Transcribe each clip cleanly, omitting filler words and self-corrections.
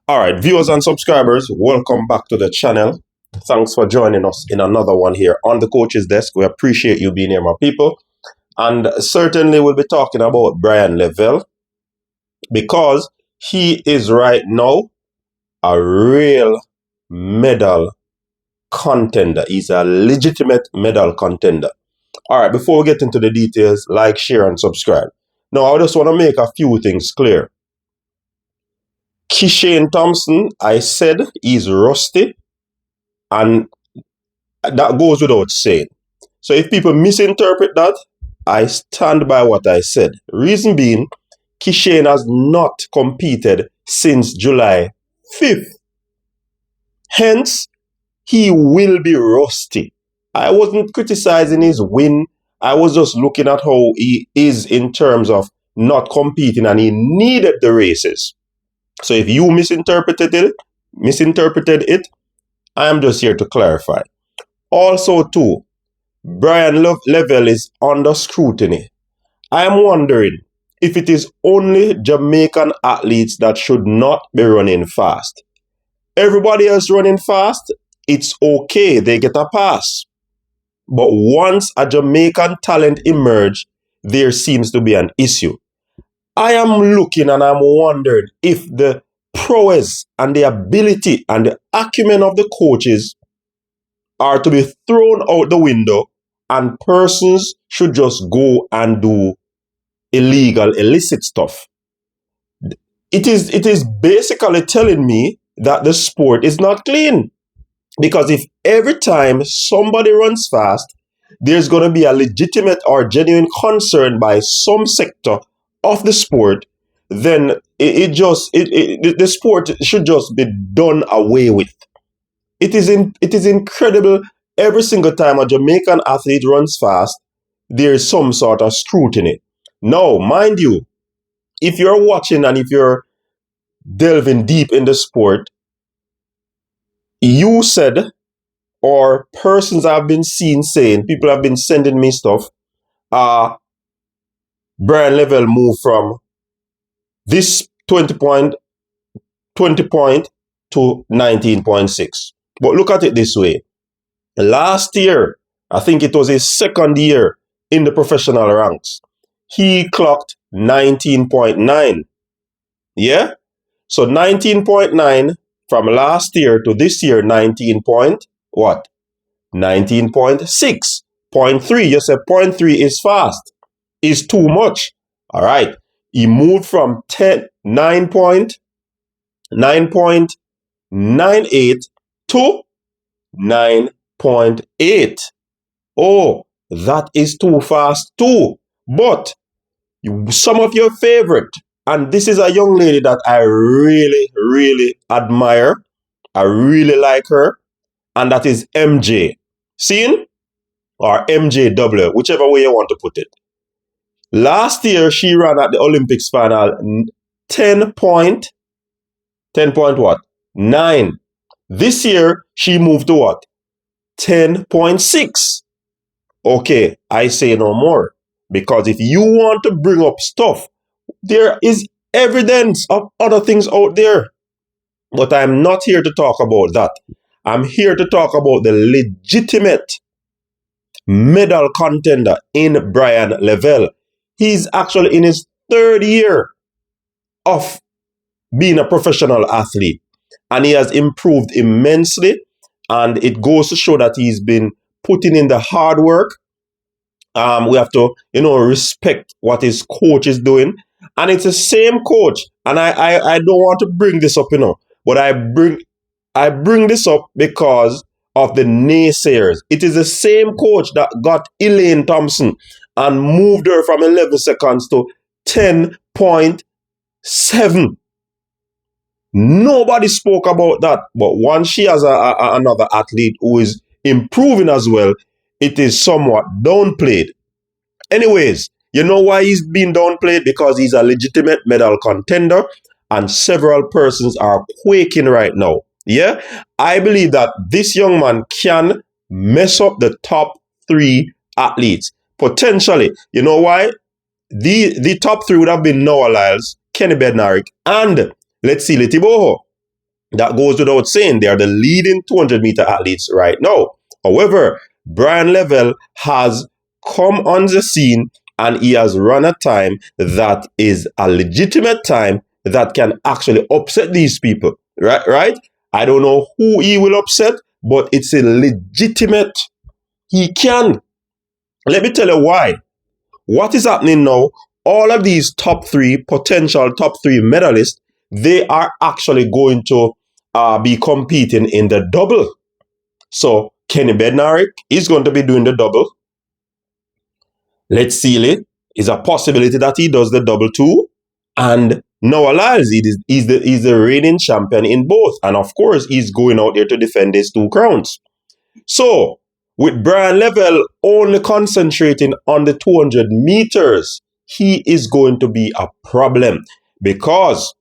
All right, viewers and subscribers, welcome back to the channel. Thanks for joining us in another one here on the coach's desk. We appreciate you being here, my people. And certainly we'll be talking about Bryan Levell because he is right now a real medal contender. He's a legitimate medal contender. All right, before we get into the details, like, share, and subscribe. Now, I just want to make a few things clear. Kishane Thompson, I said he's rusty, and that goes without saying. So if people misinterpret that, I stand by what I said. Reason being, Kishane has not competed since July 5th. Hence, he will be rusty. I wasn't criticizing his win. I was just looking at how he is in terms of not competing, and he needed the races. So if you misinterpreted it, I am just here to clarify. Also, too, Bryan Levell is under scrutiny. I am wondering if it is only Jamaican athletes that should not be running fast. Everybody else running fast, it's okay, they get a pass. But once a Jamaican talent emerges, there seems to be an issue. I am looking and I'm wondering if the prowess and the ability and the acumen of the coaches are to be thrown out the window and persons should just go and do illegal, illicit stuff. It is basically telling me that the sport is not clean. Because if every time somebody runs fast, there's going to be a legitimate or genuine concern by some sector of the sport, then the sport should just be done away with. It is incredible. Every single time a Jamaican athlete runs fast, there is some sort of scrutiny. Now, mind you, if you're watching and if you're delving deep in the sport, you said, or persons I've been seen saying, people have been sending me stuff, Bryan Levell moved from this 20 point to 19.6. But look at it this way. Last year, I think it was his second year in the professional ranks, he clocked 19.9. Yeah? So 19.9 from last year to this year, 19 point what? 19.6. 0.3. You say 0.3 is fast. Is too much. All right. He moved from 9.98 to 9.8. Oh, that is too fast too. But some of your favorite, and this is a young lady that I really, really admire. I really like her, and that is MJ. Seen? Or MJW, whichever way you want to put it. Last year, she ran at the Olympics final 10 point what? 9. This year, she moved to what? 10.6. Okay, I say no more. Because if you want to bring up stuff, there is evidence of other things out there. But I'm not here to talk about that. I'm here to talk about the legitimate medal contender in Bryan Levell. He's actually in his third year of being a professional athlete, and he has improved immensely, and it goes to show that he's been putting in the hard work. We have to, respect what his coach is doing, and it's the same coach. And I don't want to bring this up, but I bring this up because of the naysayers. It is the same coach that got Elaine Thompson and moved her from 11 seconds to 10.7. Nobody spoke about that. But once she has another athlete who is improving as well, it is somewhat downplayed. Anyways, you know why he's being downplayed? Because he's a legitimate medal contender and several persons are quaking right now. Yeah, I believe that this young man can mess up the top 3 athletes. Potentially. You know why? The top 3 would have been Noah Lyles, Kenny Bednarik, and let's see, Letiboho. That goes without saying. They are the leading 200-meter athletes right now. However, Bryan Levell has come on the scene and he has run a time that is a legitimate time that can actually upset these people. Right? I don't know who he will upset, but it's a legitimate. He can. Let me tell you why. What is happening now? All of these potential top three medalists, they are actually going to be competing in the double. So Kenny Bednarik is going to be doing the double. Let's Sealy is a possibility that he does the double too. And Noah Lyles, he's the reigning champion in both. And of course, he's going out there to defend his 2 crowns. So, with Bryan Levell only concentrating on the 200 meters, he is going to be a problem because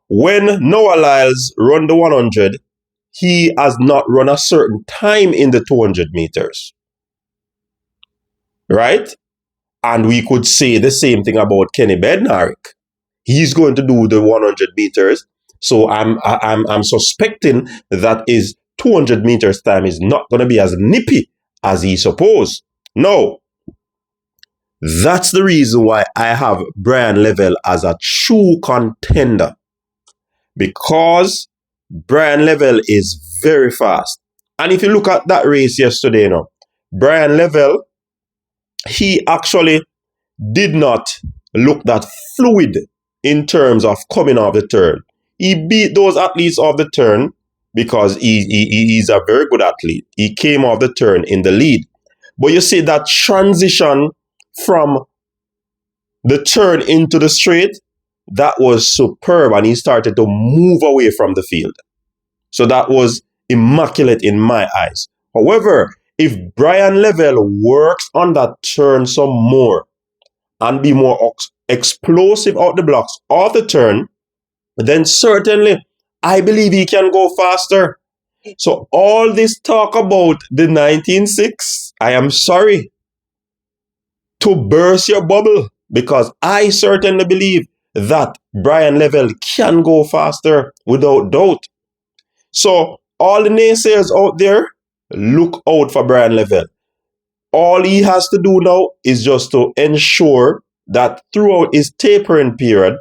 when Noah Lyles run the 100, he has not run a certain time in the 200 meters. Right? And we could say the same thing about Kenny Bednarik. He's going to do the 100 meters. So I'm suspecting that his 200 meters time is not going to be as nippy as he supposed. No. That's the reason why I have Bryan Levell as a true contender. Because Bryan Levell is very fast. And if you look at that race yesterday, Bryan Levell, he actually did not look that fluid in terms of coming off the turn. He beat those athletes off the turn because he's a very good athlete. He came off the turn in the lead. But you see that transition from the turn into the straight, that was superb. And he started to move away from the field. So that was immaculate in my eyes. However, if Bryan Levell works on that turn some more and be more explosive out the blocks of the turn, then certainly I believe he can go faster. So all this talk about the 19.6, I am sorry to burst your bubble because I certainly believe that Bryan Levell can go faster without doubt. So all the naysayers out there, look out for Bryan Levell. All he has to do now is just to ensure that throughout his tapering period,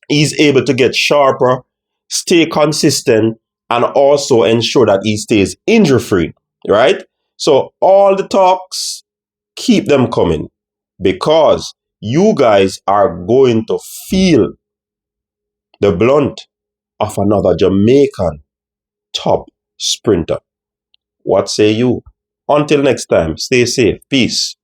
he's able to get sharper, stay consistent, and also ensure that he stays injury-free, right? So all the talks, keep them coming because you guys are going to feel the blunt of another Jamaican top sprinter. What say you? Until next time, stay safe. Peace.